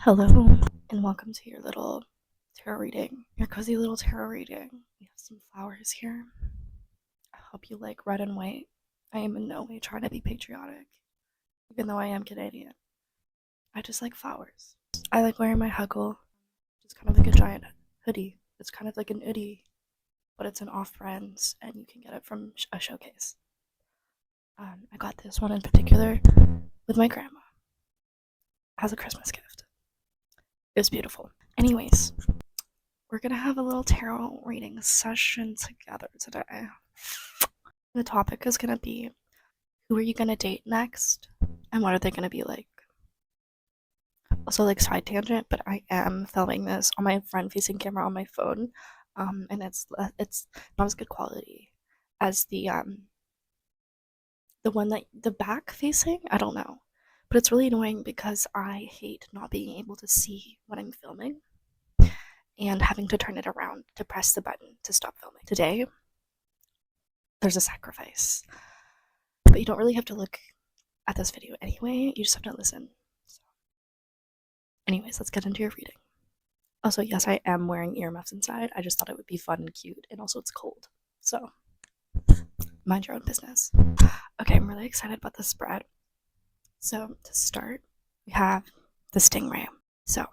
Hello, and welcome to your little tarot reading, your cozy little tarot reading. We have some flowers here. I hope you like red and white. I am in no way trying to be patriotic, even though I am Canadian. I just like flowers. I like wearing my huggle. It's kind of like a giant hoodie. It's kind of like an hoodie, but it's an off-brand, and you can get it from a showcase. I got this one in particular with my grandma as a Christmas gift. It was beautiful. Anyways, we're gonna have a little tarot reading session together today. The topic is gonna be, who are you gonna date next, and what are they gonna be like? Also, like, side tangent, but I am filming this on my front-facing camera on my phone, and it's not as good quality as the one that the back facing. I don't know, but it's really annoying because I hate not being able to see what I'm filming and having to turn it around to press the button to stop filming. Today, there's a sacrifice, but you don't really have to look at this video anyway, you just have to listen. So, anyways, let's get into your reading. Also, yes, I am wearing earmuffs inside. I just thought it would be fun and cute, and also it's cold. So, mind your own business. Okay, I'm really excited about this spread. So, to start, we have the stingray. So,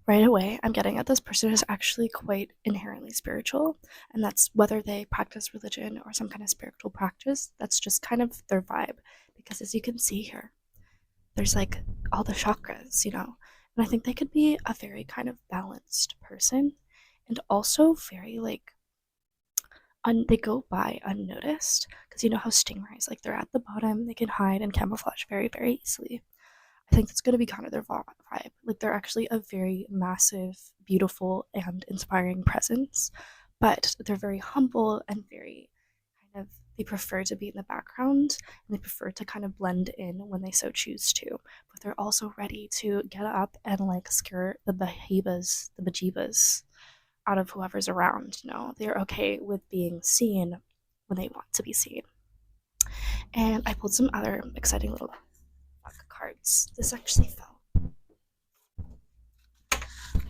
right away, I'm getting at this person is actually quite inherently spiritual, and that's whether they practice religion or some kind of spiritual practice. That's just kind of their vibe, because as you can see here, there's like all the chakras, and I think they could be a very kind of balanced person, and also very like they go by unnoticed, because you know how stingrays, like, they're at the bottom, they can hide and camouflage very, very easily. I think that's going to be kind of their vibe. Like, they're actually a very massive, beautiful, and inspiring presence, but they're very humble and very kind of, they prefer to be in the background, and they prefer to kind of blend in when they so choose to. But they're also ready to get up and like scare the bejeebas out of whoever's around. They're okay with being seen when they want to be seen. And I pulled some other exciting little cards. This actually fell.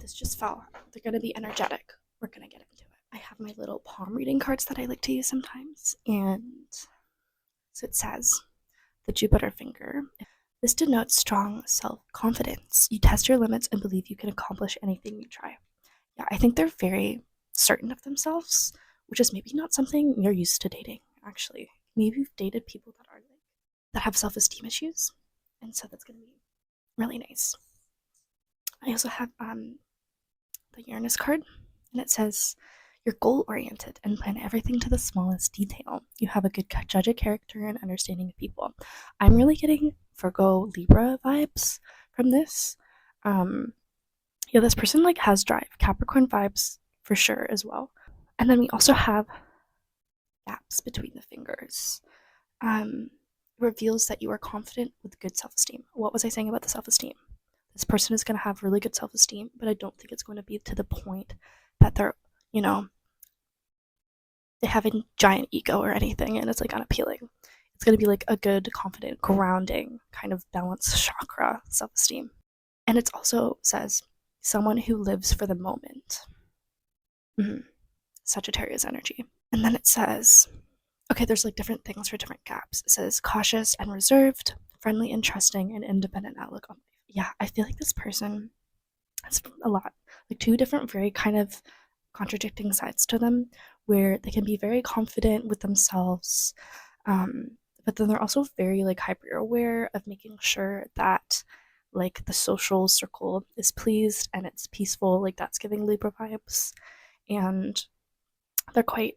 This just fell. They're going to be energetic. We're going to get into it. I have my little palm reading cards that I like to use sometimes. And so it says, the Jupiter finger. This denotes strong self-confidence. You test your limits and believe you can accomplish anything you try. Yeah, I think they're very certain of themselves, which is maybe not something you're used to dating, actually. Maybe you've dated people that have self-esteem issues, and so that's going to be really nice. I also have the Uranus card, and it says, you're goal-oriented and plan everything to the smallest detail. You have a good judge of character and understanding of people. I'm really getting Virgo Libra vibes from this. Yeah, this person like has drive. Capricorn vibes for sure as well. And then we also have gaps between the fingers. Reveals that you are confident with good self-esteem. What was I saying about the self-esteem? This person is going to have really good self-esteem, but I don't think it's going to be to the point that they're, they have a giant ego or anything, and it's like unappealing. It's going to be like a good, confident, grounding, kind of balanced chakra self-esteem. And it also says someone who lives for the moment. Sagittarius energy. And then it says, okay, there's like different things for different gaps. It says cautious and reserved, friendly and trusting, and independent outlook on life. Yeah, I feel like this person has a lot, like two different very kind of contradicting sides to them, where they can be very confident with themselves, but then they're also very like hyper aware of making sure that like the social circle is pleased and it's peaceful. Like, that's giving Libra vibes. And they're quite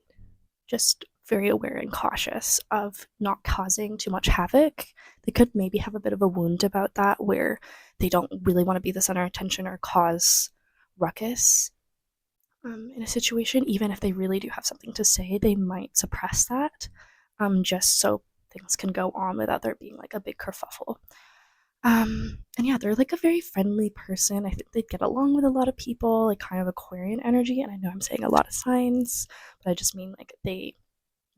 just very aware and cautious of not causing too much havoc. They could maybe have a bit of a wound about that, where they don't really want to be the center of attention or cause ruckus in a situation. Even if they really do have something to say, they might suppress that, just so things can go on without there being like a big kerfuffle. And yeah, they're like a very friendly person. I think they'd get along with a lot of people, like kind of Aquarian energy. And I know I'm saying a lot of signs, but I just mean like they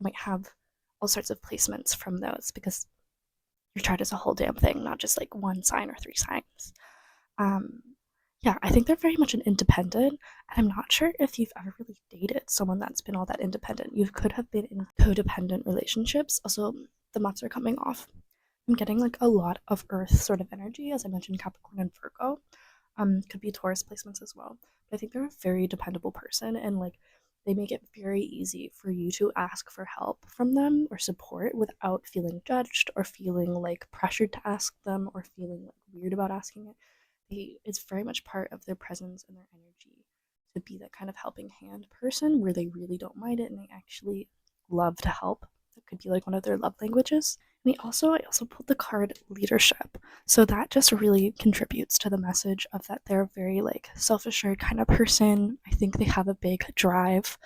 might have all sorts of placements from those, because your chart is a whole damn thing, not just like one sign or three signs. Yeah, I think they're very much an independent, and I'm not sure if you've ever really dated someone that's been all that independent. You could have been in codependent relationships. Also, the months are coming off. I'm getting like a lot of Earth sort of energy, as I mentioned, Capricorn and Virgo. Could be Taurus placements as well. But I think they're a very dependable person, and like they make it very easy for you to ask for help from them or support without feeling judged or feeling like pressured to ask them or feeling like weird about asking it. It's very much part of their presence and their energy to be that kind of helping hand person where they really don't mind it and they actually love to help. That could be like one of their love languages. And I also pulled the card leadership. So that just really contributes to the message of that they're a very like self-assured kind of person. I think they have a big drive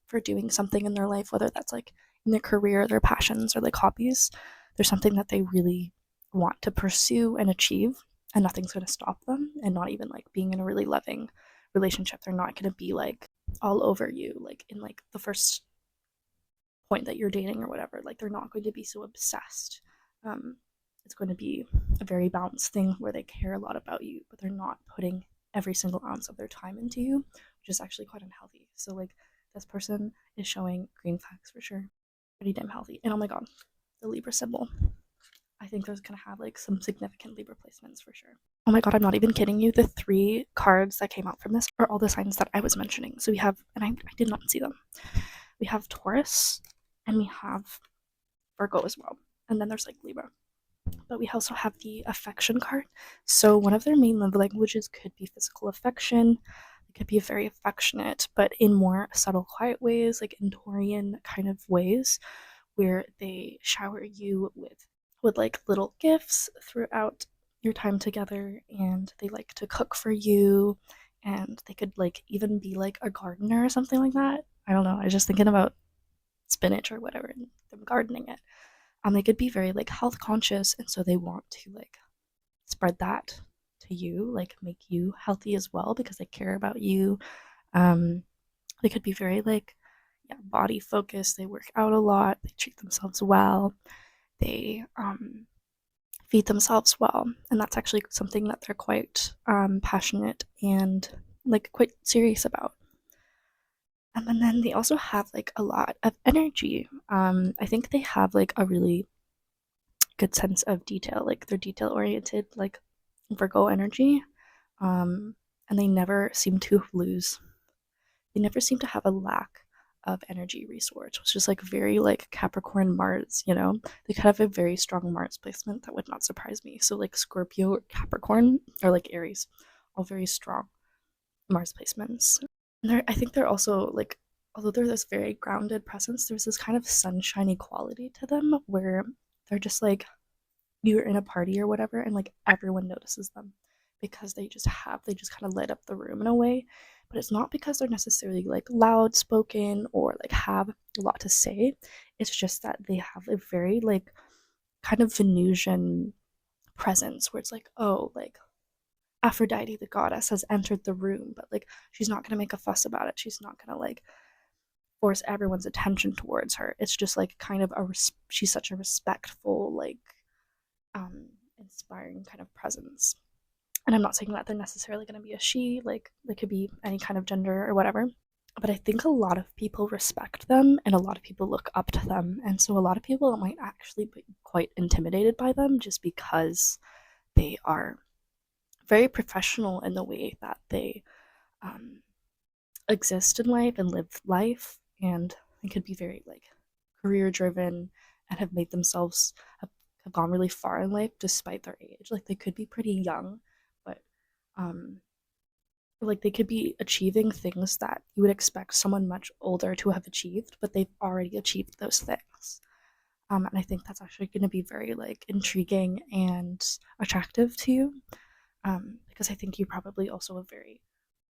for doing something in their life, whether that's like in their career, their passions, or like hobbies. There's something that they really want to pursue and achieve, and nothing's going to stop them. And not even like being in a really loving relationship, they're not going to be like all over you, like in like the first point that you're dating or whatever. Like they're not going to be so obsessed. Um, it's going to be a very balanced thing where they care a lot about you, but they're not putting every single ounce of their time into you, which is actually quite unhealthy. So like this person is showing green flags for sure. Pretty damn healthy. And oh my god, the Libra symbol. I think there's gonna have like some significant Libra placements for sure. Oh my god, I'm not even kidding you. The three cards that came out from this are all the signs that I was mentioning. So we have, and I did not see them. We have Taurus, and we have Virgo as well. And then there's like Libra. But we also have the affection card. So one of their main love languages could be physical affection. It could be very affectionate, but in more subtle, quiet ways, like in Taurian kind of ways, where they shower you with like little gifts throughout your time together, and they like to cook for you, and they could like even be like a gardener or something like that. I don't know. I was just thinking about spinach or whatever and them gardening it. They could be very like health conscious, and so they want to like spread that to you, like make you healthy as well because they care about you. Um, they could be very like yeah, body focused. They work out a lot. They treat themselves well. They feed themselves well, and that's actually something that they're quite passionate and like quite serious about. And then they also have like a lot of energy. I think they have like a really good sense of detail. Like they're detail oriented, like Virgo energy. Um, and they never seem to lose. They never seem to have a lack of energy resource, which is like very like Capricorn Mars. You know, they could have a very strong Mars placement that would not surprise me. So like Scorpio or Capricorn or like Aries, all very strong Mars placements. And I think they're also like, although they're this very grounded presence, there's this kind of sunshiny quality to them where they're just like you're in a party or whatever and like everyone notices them because they just kind of light up the room in a way, but it's not because they're necessarily like loud spoken or like have a lot to say. It's just that they have a very like kind of Venusian presence where it's like, oh, like Aphrodite the goddess has entered the room, but like she's not going to make a fuss about it. She's not going to like force everyone's attention towards her. It's just like kind of she's such a respectful like inspiring kind of presence. And I'm not saying that they're necessarily going to be a she, like they could be any kind of gender or whatever. But I think a lot of people respect them and a lot of people look up to them. And so a lot of people might actually be quite intimidated by them just because they are very professional in the way that they um, exist in life and live life. And they could be very like career driven and have made themselves have gone really far in life despite their age. Like they could be pretty young, but um like they could be achieving things that you would expect someone much older to have achieved, but they've already achieved those things. And I think that's actually going to be very like intriguing and attractive to you, because I think you're probably also a very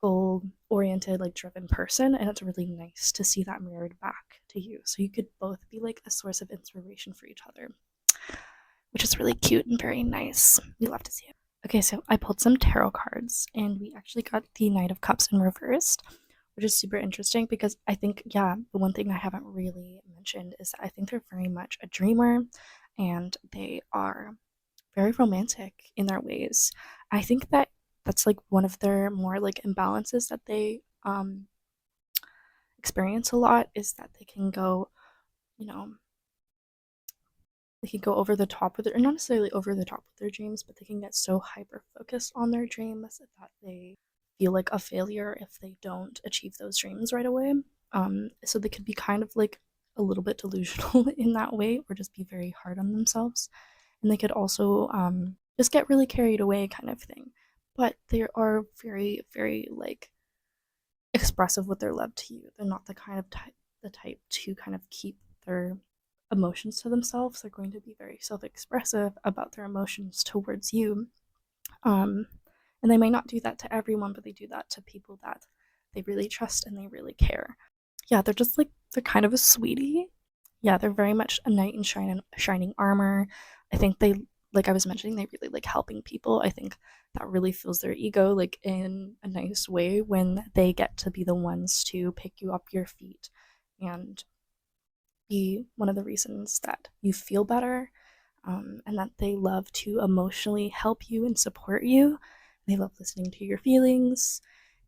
goal oriented, like driven person, and it's really nice to see that mirrored back to you. So you could both be like a source of inspiration for each other, which is really cute and very nice. We love to see it. Okay, so I pulled some tarot cards and we actually got the Knight of Cups in reversed, which is super interesting because I think, yeah, the one thing I haven't really mentioned is that I think they're very much a dreamer and they are very romantic in their ways. I think that That's like one of their more like imbalances that they experience a lot, is that they can go, you know, they can go over the top with it, or not necessarily over the top with their dreams, but they can get so hyper focused on their dreams that they feel like a failure if they don't achieve those dreams right away. So they could be kind of like a little bit delusional in that way, or just be very hard on themselves. And they could also just get really carried away, kind of thing. But they are very, very like expressive with their love to you. They're not the kind of the type to kind of keep their emotions to themselves. They're going to be very self-expressive about their emotions towards you. Um, and they may not do that to everyone, but they do that to people that they really trust and they really care. Yeah, they're just like, they're kind of a sweetie. Yeah, they're very much a knight in shining armor. I think they, like I was mentioning, they really like helping people. I think that really fills their ego like in a nice way when they get to be the ones to pick you up your feet and be one of the reasons that you feel better, and that they love to emotionally help you and support you. They love listening to your feelings,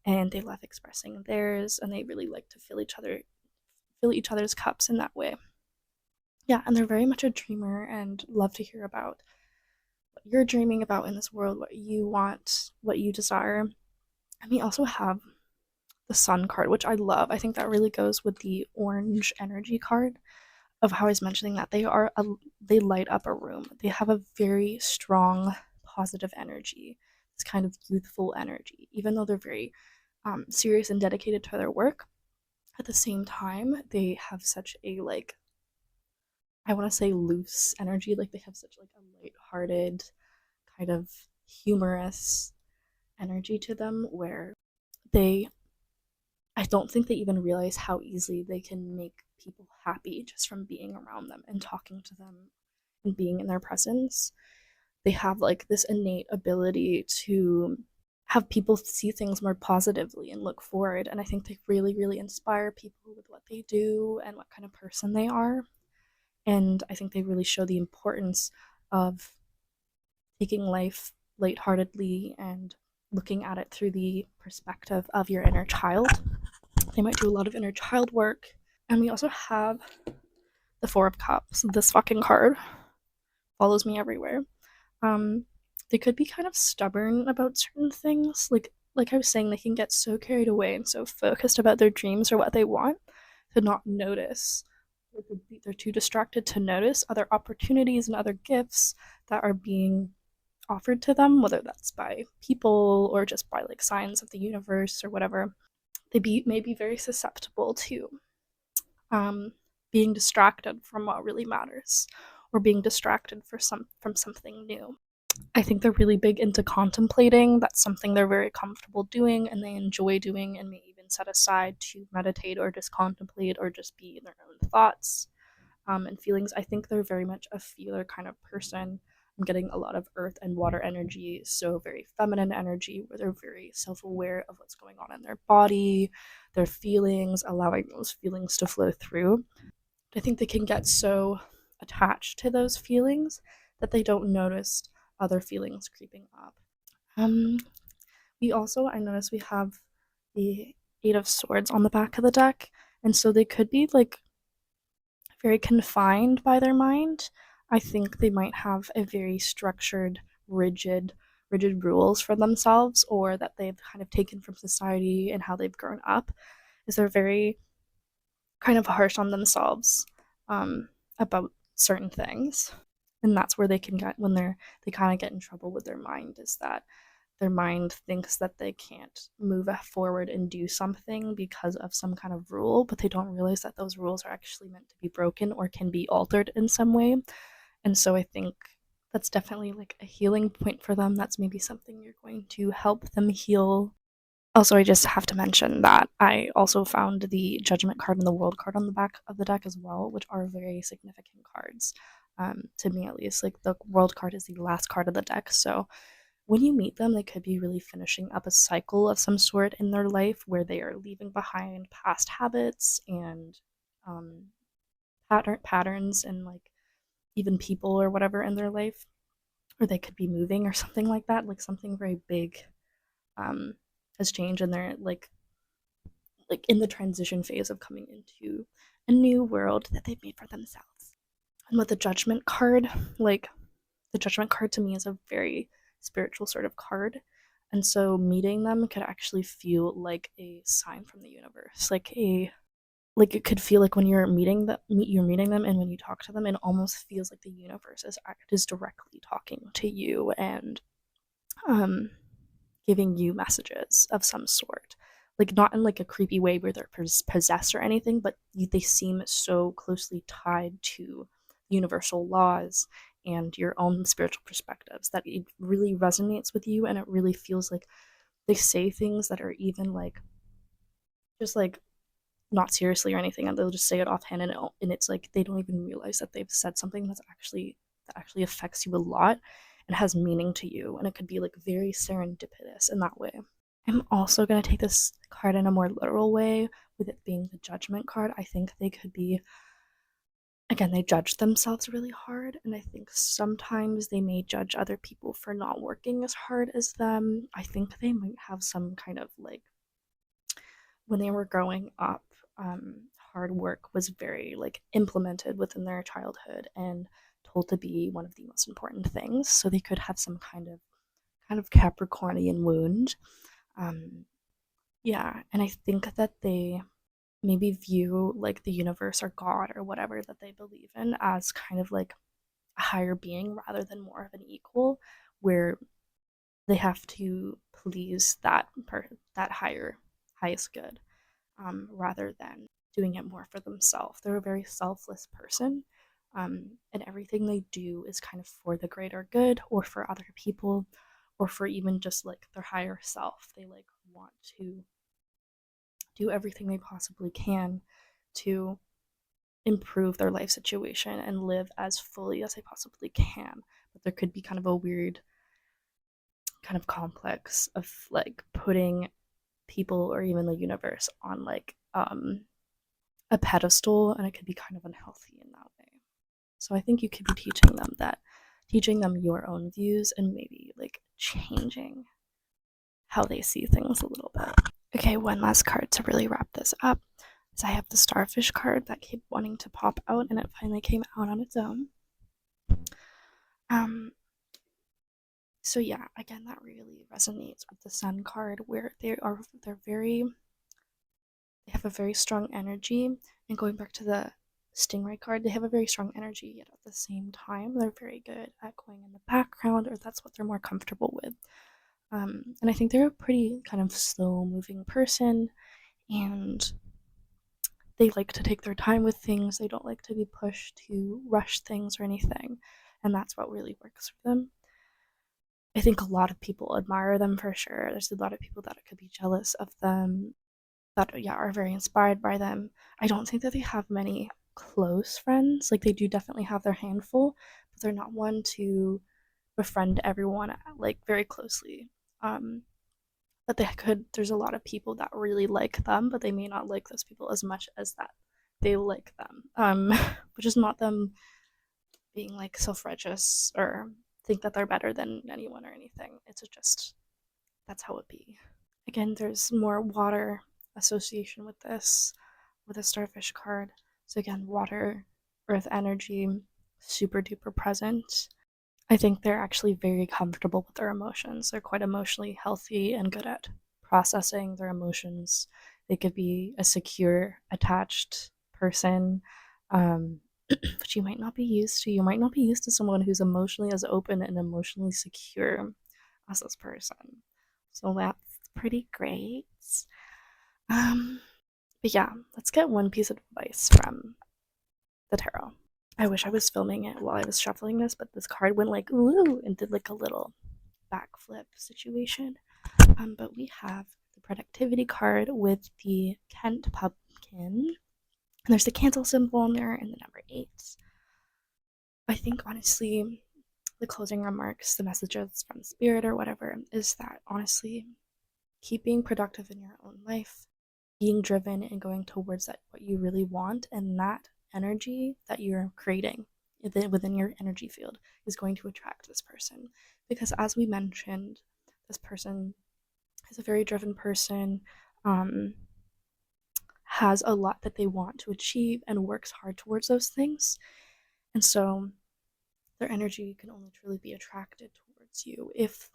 and they love expressing theirs, and they really like to fill each other's cups in that way. Yeah, and they're very much a dreamer and love to hear about what you're dreaming about in this world, what you want, what you desire. And we also have the sun card, which I love. I think that really goes with the orange energy card of how I was mentioning that they light up a room. They have a very strong positive energy. This kind of youthful energy, even though they're very serious and dedicated to their work. At the same time, they have such a like, I want to say loose energy. Like they have such like a light-hearted, kind of humorous energy to them, where they, I don't think they even realize how easily they can make people happy just from being around them and talking to them and being in their presence. They have like this innate ability to have people see things more positively and look forward. And I think they really, really inspire people with what they do and what kind of person they are. And I think they really show the importance of taking life lightheartedly and looking at it through the perspective of your inner child. They might do a lot of inner child work. And we also have the Four of Cups. This fucking card follows me everywhere. Um, they could be kind of stubborn about certain things. Like I was saying, they can get so carried away and so focused about their dreams or what they want to not notice. They're too distracted to notice other opportunities and other gifts that are being offered to them, whether that's by people or just by like signs of the universe or whatever. May be very susceptible to um, being distracted from what really matters, or being distracted from something new. I think they're really big into contemplating. That's something they're very comfortable doing and they enjoy doing, and may even set aside to meditate or just contemplate or just be in their own thoughts and feelings. I think they're very much a feeler kind of person. I'm getting a lot of earth and water energy, so very feminine energy, where they're very self aware of what's going on in their body, their feelings, allowing those feelings to flow through. I think they can get so attached to those feelings that they don't notice other feelings creeping up. Um, we also, I noticed we have the Eight of Swords on the back of the deck, and so they could be like very confined by their mind. I think they might have a very structured, rigid rules for themselves, or that they've kind of taken from society and how they've grown up. Is they're very kind of harsh on themselves about certain things, and that's where they can get when they kind of get in trouble with their mind. Is that their mind thinks that they can't move forward and do something because of some kind of rule, but they don't realize that those rules are actually meant to be broken or can be altered in some way. And so I think that's definitely like a healing point for them. That's maybe something you're going to help them heal. Also, I just have to mention that I also found the Judgment card and the World card on the back of the deck as well, which are very significant cards, to me at least. Like the World card is the last card of the deck, so when you meet them, they could be really finishing up a cycle of some sort in their life where they are leaving behind past habits and um, patterns and like even people or whatever in their life, or they could be moving or something like that, like something very big has changed, and they're like in the transition phase of coming into a new world that they've made for themselves. And with the judgment card, like the judgment card to me is a very spiritual sort of card. And so meeting them could actually feel like a sign from the universe, like it could feel like when you're meeting them, and when you talk to them, it almost feels like the universe is directly talking to you and um giving you messages of some sort, like not in like a creepy way where they're possessed or anything, but they seem so closely tied to universal laws and your own spiritual perspectives that it really resonates with you, and it really feels like they say things that are even like just like not seriously or anything, and they'll just say it offhand, and it's like they don't even realize that they've said something that actually affects you a lot and has meaning to you, and it could be like very serendipitous in that way. I'm also going to take this card in a more literal way, with it being the judgment card. I think they could be, again, they judge themselves really hard, and I think sometimes they may judge other people for not working as hard as them. I think they might have some kind of like, when they were growing up, hard work was very like implemented within their childhood and told to be one of the most important things. So they could have some kind of Capricornian wound. Um, yeah, and I think that they maybe view like the universe or God or whatever that they believe in as kind of like a higher being rather than more of an equal, where they have to please that highest good, rather than doing it more for themselves. They're a very selfless person, and everything they do is kind of for the greater good or for other people or for even just like their higher self. They like want to do everything they possibly can to improve their life situation and live as fully as they possibly can. But there could be kind of a weird kind of complex of like putting people or even the universe on like a pedestal, and it could be kind of unhealthy in that way. So I think you could be teaching them your own views and maybe like changing how they see things a little bit. Okay, one last card to really wrap this up is I have the starfish card that kept wanting to pop out, and it finally came out on its own. Um so yeah, again, that really resonates with the sun card, where they have a very strong energy. And going back to the stingray card, they have a very strong energy, yet at the same time they're very good at going in the background, or that's what they're more comfortable with. And I think they're a pretty kind of slow moving person, and they like to take their time with things. They don't like to be pushed to rush things or anything, and that's what really works for them. I think a lot of people admire them for sure. There's a lot of people that could be jealous of them, that yeah are very inspired by them. I don't think that they have many close friends. Like they do definitely have their handful, but they're not one to befriend everyone like very closely. Um, but there's a lot of people that really like them, but they may not like those people as much as that they like them. Which is not them being like self-righteous or think that they're better than anyone or anything. It's just that's how it be. Again, there's more water association with this, with a starfish card. So again, water, earth energy, super duper present. I think they're actually very comfortable with their emotions. They're quite emotionally healthy and good at processing their emotions. They could be a secure, attached person, which you might not be used to. You might not be used to someone who's emotionally as open and emotionally secure as this person. So that's pretty great. Um, but yeah, let's get one piece of advice from the tarot. I wish I was filming it while I was shuffling this, but this card went like ooh and did like a little backflip situation. But we have the productivity card with the Kent pumpkin, and there's the cancel symbol on there and the number 8. I think honestly, the closing remarks, the messages from spirit or whatever, is that honestly, keep being productive in your own life, being driven and going towards that what you really want, and that energy that you're creating within your energy field is going to attract this person. Because as we mentioned, this person is a very driven person, um, has a lot that they want to achieve and works hard towards those things. And so their energy can only truly be attracted towards you if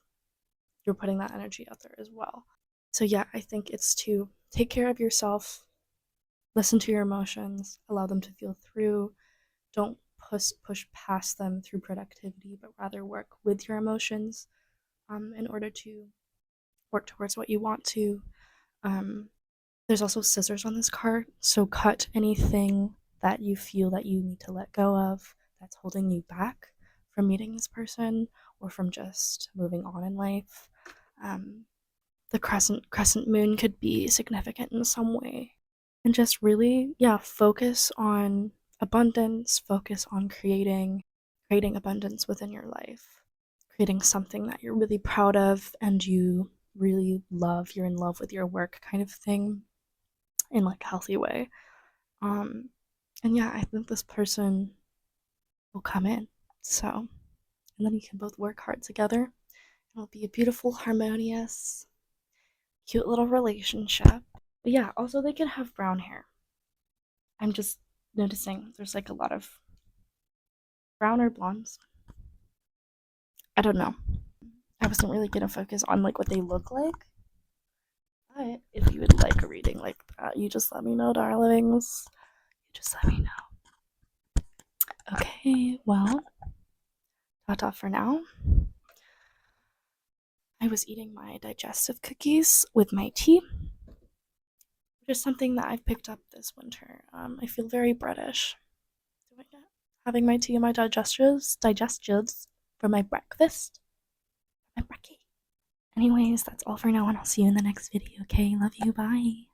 you're putting that energy out there as well. So, yeah, I think it's to take care of yourself, listen to your emotions, allow them to feel through. Don't push past them through productivity, but rather work with your emotions in order to work towards what you want to. Um, there's also scissors on this card, so cut anything that you feel that you need to let go of that's holding you back from meeting this person or from just moving on in life. Um, the crescent moon could be significant in some way, and just really, yeah, focus on abundance, focus on creating abundance within your life, creating something that you're really proud of and you really love, you're in love with your work kind of thing, in like a healthy way. um and yeah, I think this person will come in, so, and then you can both work hard together. It'll be a beautiful, harmonious, cute little relationship. But yeah, also they could have brown hair. I'm just noticing there's like a lot of brown or blondes. I don't know. I wasn't really gonna focus on like what they look like. But if you would like a reading like that, you just let me know, darlings. You just let me know. Okay, well, ta for now. I was eating my digestive cookies with my tea, which is something that I've picked up this winter. I feel very British doing it. Having my tea and my digestives for my breakfast. My brekkie. Anyways, that's all for now, and I'll see you in the next video, okay? Love you, bye.